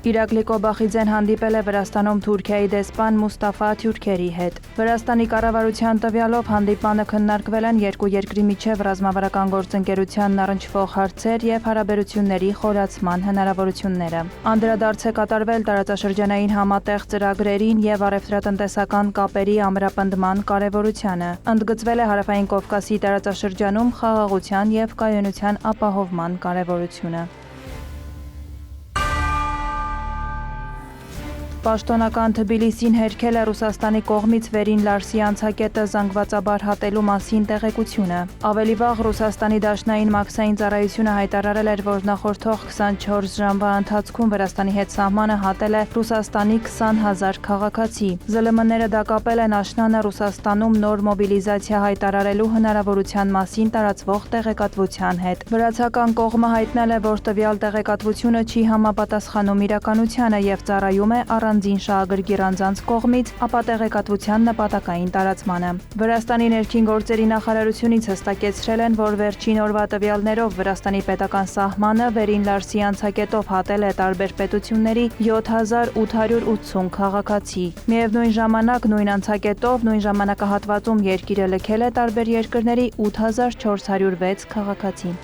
Իրակլի Կոբախիձեն հանդիպել է Վրաստանում Թուրքիայի դեսպան Մուստաֆա Թյուրքերի հետ։ Վրաստանի կառավարության տվյալով հանդիպմանը քննարկվել են երկու երկրի միջև ռազմավարական գործընկերությանն առնչվող հարցեր եւ հարաբերությունների խորացման հնարավորությունները։ Անդրադարձ է կատարվել տարածաշրջանային համատեղ ծրագրերին եւ առևտրատնտեսական կապերի ամրապնդման կարեւորությանը։ Ընդգծվել է Հարավային Կովկասի տարածաշրջանում խաղաղության եւ կայունության ապահովման կարեւորությունը։ Պաշտոնական Թբիլիսին հերքել է Ռուսաստանի կողմից Վերին Լարսի անցակետը զանգվածաբար հատելու մասին տեղեկությունը։ Ավելի վաղ Ռուսաստանի Դաշնային մաքսային ծառայությունը հայտարարել էր, որ նախորդող 24 ժամվա ընթացքում Վրաստանի հետ սահմանը հատել է Ռուսաստանի 20,000 քաղաքացի։ ԶԼՄ-ները դա կապել են աշնանը Ռուսաստանում նոր մոբիլիզացիա հայտարարելու հնարավորության մասին տարածվող տեղեկատվության հետ։ Վրացական կողմը հայտնել է, որ տվյալ տեղեկատվությունը չի համապատասխանում իրականությանը եւ ծառայում է առանձին շահագրգիռ անձանց կողմից ապա տեղեկատվության նպատակային տարածմանը։ Վրաստանի ներքին գործերի նախարարությունից հստակեցրել են, որ վերջին օրվա տվյալներով Վրաստանի պետական սահմանը Վերին Լարսի անցակետով հատել է տարբեր պետությունների 7880 քաղաքացի։ Միևնույն ժամանակ նույն անցակետով նույն ժամանակահատվածում երկիրը լքել է տարբեր երկրների 8406 քաղաքացի։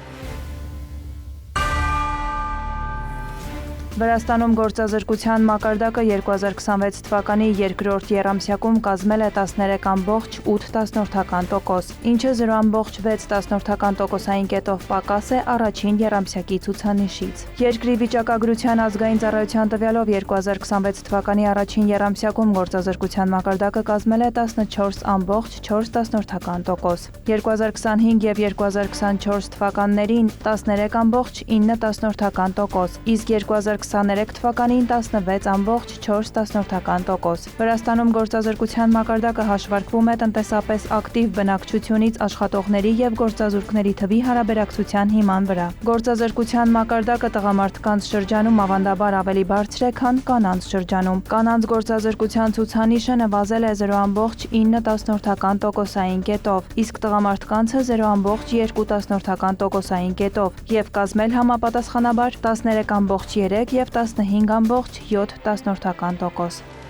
Վրաստանում գործազրկության մակարդակը 2026 թվականի երկրորդ եռամսյակում կազմել է 13,8%, ինչը 0,6%-ային կետով պակաս է առաջին եռամսյակի ցուցանիշից։ Երկրի վիճակագրության ազգային ծառայության տվյալով 2026 թվականի առաջին եռամսյակում գործազրկության մակարդակը կազմել է 14,4%, 2025 եւ 2024 թվականներին 13,9%, իսկ 2023 թվականին 16,4%։ Վրաստանում գործազրկության մակարդակը հաշվարկվում է տնտեսապես ակտիվ բնակչությունից աշխատողների եւ գործազուրկների թվի հարաբերակցության հիման վրա։ Գործազրկության մակարդակը տղամարդկանց շրջանում ավանդաբար ավելի բարձր է, քան կանանց շրջանում։ Կանանց գործազրկության ցուցանիշը նվազել է 0,9%-ային կետով, իսկ տղամարդկանցը 0,2%-ային կետով եւ կազմել համապատասխանաբար 13,3% եւ 15,7%։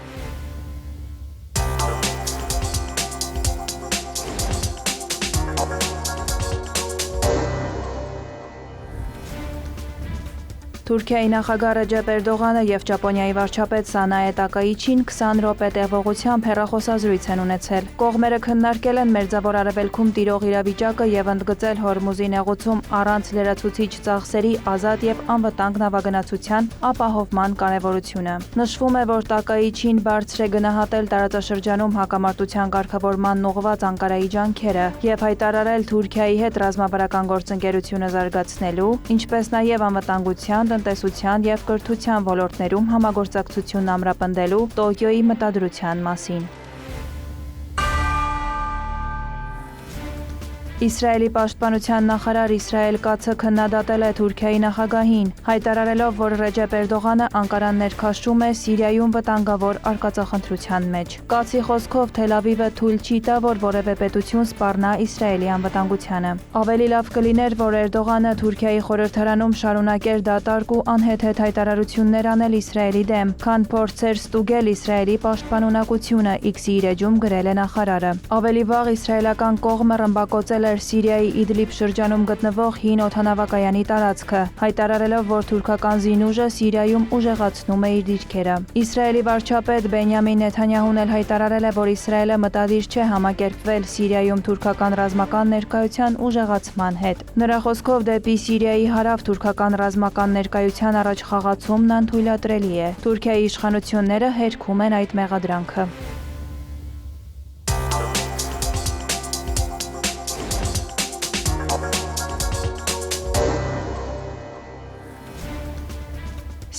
Թուրքիայի նախագահ Ռեջեփ Էրդողանը եւ Ճապոնիայի վարչապետ Սանայե Տակաիչին 20 րոպե տևողությամբ հեռախոսազրույց են ունեցել։ Կողմերը քննարկել են Մերձավոր Արևելքում տիրող իրավիճակը եւ ընդգծել Հորմուզի նեղուցում առանց լրացուցիչ ծախսերի ազատ եւ անվտանգ նավագնացության ապահովման կարեւորությունը։ Նշվում է, որ Տակաիչին բարձր է գնահատել տարածաշրջանում հակամարտության կարգավորման ուղղված Անկարայի ջանքերը եւ հայտարարել Թուրքիայի հետ ռազմավարական գործընկերությունը զարգացնելու, ինչպես նաեւ անվտանգության, տնտեսության եւ կրթության ոլորտներում համագործակցությունն ամրապնդելու Տոկիոյի մտադրության մասին։ Իսրայելի պաշտպանության նախարար Իսրայել Կացը քննադատել է Թուրքիայի նախագահին, հայտարարելով, որ Ռեջեփ Էրդողանը Անկարան ներքաշում է Սիրիայում վտանգավոր արկածախնդրության մեջ։ Կացի խոսքով Թել Ավիվը թույլ չի տա, որ որևէ պետություն սպառնա Իսրայելի անվտանգությանը։ Ավելի լավ կլիներ, որ Էրդողանը Թուրքիայի խորհրդարանում շարունակեր դատարկ ու անհեթեթ հայտարարություններ անել Իսրայելի դեմ, քան փորձեր ստուգել Իսրայելի պաշտպանունակությունը, X-ի իր էջում գրել է նախարարը։ Ավելի վաղ իսրայելական կողմը ռմբակոծել էր Սիրիայի Իդլիբ շրջանում գտնվող հին օդանավակայանի տարածքը, հայտարարելով, որ թուրքական զինուժը Սիրիայում ուժեղացնում է իր դիրքերը։ Իսրայելի վարչապետ Բենյամին Նեթանյահուն էլ հայտարարել է, որ Իսրայելը մտադիր չէ համակերպվել Սիրիայում թուրքական ռազմական ներկայության ուժեղացման հետ։ Նրա խոսքով դեպի Սիրիայի հարավ թուրքական ռազմական ներկայության առաջ խաղացումն անթույլատրելի է։ Թուրքիայի իշխանությունները հերքում են այդ մեղադրանքը։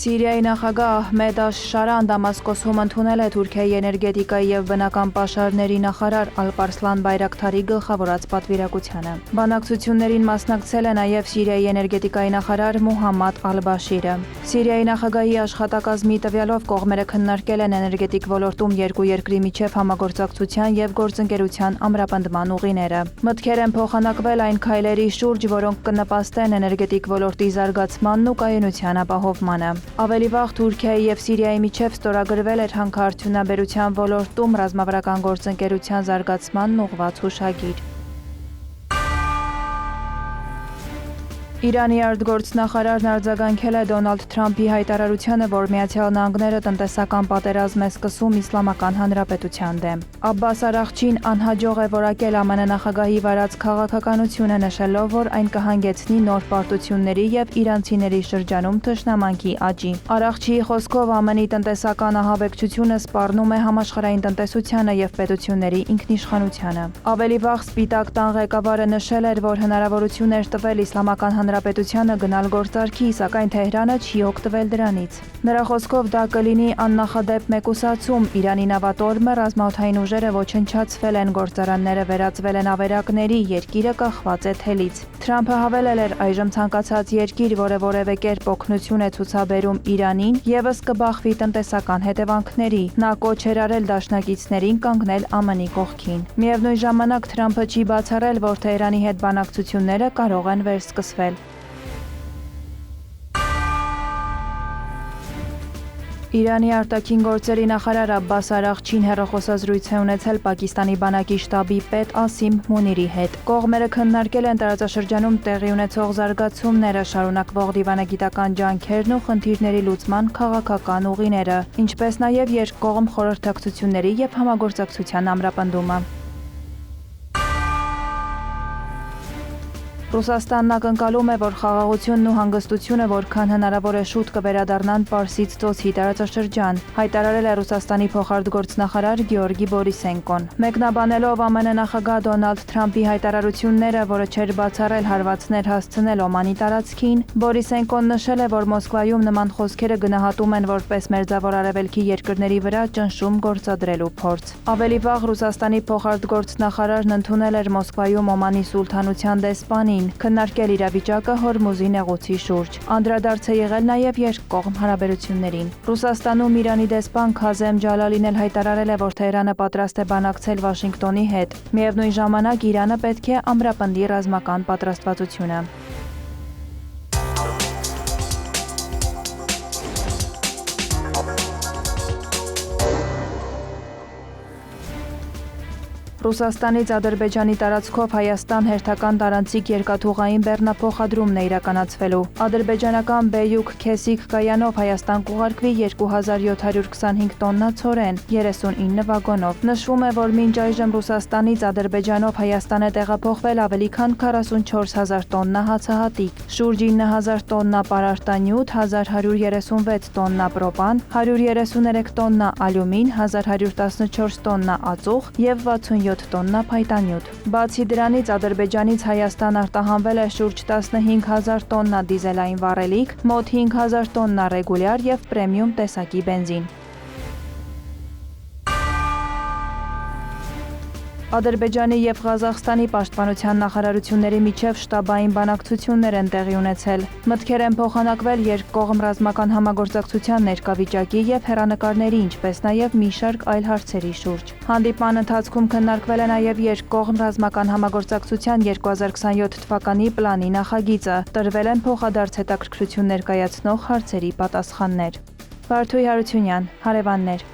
Սիրիայի նախագահ Ահմեդ Աշ-Շարան Դամասկոսում ընդունել է Թուրքիայի էներգետիկայի եւ բնական պաշարների նախարար Ալպարսլան Բայրակթարի գլխավորած պատվիրակությանը։ Բանակցություններին մասնակցել է նաեւ Սիրիայի էներգետիկայի նախարար Մուհամմադ Ալ-Բաշիրը։ Սիրիայի նախագահի աշխատակազմի տվյալով կողմերը քննարկել են էներգետիկ ոլորտում երկու երկրի միջև համագործակցության եւ գործընկերության ամրապնդման ուղիները։ Մտքեր են փոխանակվել այն քայլերի շուրջ, որոնք կնպաստեն էներգետիկ ոլորտի զարգացմանն ու կայունության ապահովմանը։ Ավելի վաղ Թուրքիայի եւ Սիրիայի միջև ստորագրվել էր հանքարդյունաբերության ոլորտում ռազմավարական գործընկերության զարգացմանն ուղղված հուշագիր։ Իրանի արտգործնախարարն արձագանքել է Դոնալդ Թրամփի հայտարարությանը, որ Միացյալ Նահանգները տնտեսական պատերազմ է սկսում Իսլամական Հանրապետության դեմ։ Աբբաս Արաղչին անհաջող է որակել ԱՄՆ նախագահի վարած քաղաքականությունը, նշելով, որ այն կհանգեցնի նոր պարտությունների եւ իրանցիների շրջանում թշնամանքի աճի։ Արաղչիի խոսքով ԱՄՆ-ի տնտեսական ահաբեկչությունը սպառնում է համաշխարհային տնտեսությանը եւ պետությունների ինքնիշխանությանը։ Ավելի վաղ Սպիտակ տան ղեկավարը նշել էր, որ հնարավորություն էր տվել Իսլամական Հանրապետությանը գնալ գործարքի, սակայն Թեհրանը չի օգտվել դրանից։ Նրա խոսքով դա կլինի աննախադեպ մեկուսացում, Իրանի նավատորմը, ռազմաօդային ուժերը ոչնչացվել են, գործարանները վերածվել են ավերակների, երկիրը կախված է թելից։ Թրամփը հավելել էր, այժմ ցանկացած երկիր, որը որևէ կերպ օգնություն է ցուցաբերում Իրանին, եւս կբախվի տնտեսական հետևանքների։ Նա կոչ էր արել դաշնակիցներին կանգնել ԱՄՆ-ի կողքին։ Միևնույն ժամանակ Թրամփը չի բացառել, որ Թեհրանի հետ բանակցությունները կարող են վերսկսվել։ Իրանի արտաքին գործերի նախարար Աբբաս Արաղչին հեռախոսազրույց է ունեցել Պակիստանի բանակի շտաբի պետ Ասիմ Մունիրի հետ։ Կողմերը քննարկել են տարածաշրջանում տեղի ունեցող զարգացումները, շարունակվող դիվանագիտական ջանքերն ու խնդիրների լուծման քաղաքական ուղիները, ինչպես նաև երկկողմ խորհրդակցությունների եւ համագործակցության ամրապնդումը։ Ռուսաստանն ակնկալում է, որ խաղաղությունն ու հանգստությունը որքան հնարավոր է շուտ կվերադառնան Պարսից ծոցի տարածաշրջան, հայտարարել է Ռուսաստանի փոխարտգործնախարար Գեորգի Բորիսենկոն։ Մեկնաբանելով ԱՄՆ նախագահ Դոնալդ Թրամփի հայտարարությունները, որը չէր բացառել հարվածներ հասցնել Օմանի տարածքին, Բորիսենկոն նշել է, որ Մոսկվայում նման խոսքերը գնահատում են որպես Մերձավոր Արևելքի երկրների վրա ճնշում գործադրելու փորձ։ Ավելի վաղ Ռուսաստանի փոխարտգործնախարարն ընդունել էր Մոսկվայում Օմանի սուլթանության դեսպանին, քննարկել իրավիճակը Հորմուզի նեղուցի շուրջ։ Անդրադարձ է եղել նաև երկկողմ հարաբերություններին։ Ռուսաստանում Իրանի դեսպան Քազեմ Ջալալին էլ հայտարարել է, որ Թեհրանը պատրաստ է բանակցել Վաշինգտոնի հետ։ Միևնույն ժամանակ Իրանը պետք է ամրապնդի ռազմական պատրաստվածությունը։ Ռուսաստանից Ադրբեջանի տարածքով Հայաստան հերթական տարանցիկ երկաթուղային բեռնափոխադրումն է իրականացվելու։ Ադրբեջանական Բեյուք-Քեսիք կայանով Հայաստան կուղարկվի 2725 տոննա ցորեն, 39 վագոնով։ Նշվում է, որ մինչ այժմ Ռուսաստանից Ադրբեջանով Հայաստան է տեղափոխվել ավելի քան 44000 տոննա հացահատիկ, շուրջ 9000 տոննա պարարտանյութ, 1136 տոննա պրոպան, 133 տոննա ալյումին, 1114 տոննա ածուխ եւ 67 տոննա փայտանյութ։ Բացի դրանից Ադրբեջանից Հայաստան արտահանվել է շուրջ 15000 տոննա դիզելային վառելիք, մոտ 5000 տոննա ռեգուլյար եւ պրեմիում տեսակի բենզին։ Ադրբեջանի եւ Ղազախստանի պաշտպանության նախարարությունների միջև շտաբային բանակցություններ են տեղի ունեցել։ Մտքեր են փոխանակվել երկկողմ ռազմական համագործակցության ներկայվիճակի եւ հեռանկարների, ինչպես նաեւ մի շարք այլ հարցերի շուրջ։ Հանդիպման ընթացքում քննարկվել է նաեւ երկկողմ ռազմական համագործակցության 2027 թվականի պլանի նախագիծը, տրվել են փոխադարձ հետաքրքրություն ներկայացնող հարցերի պատասխաններ։ Վարդուհի Հարությունյան, հարևաններ։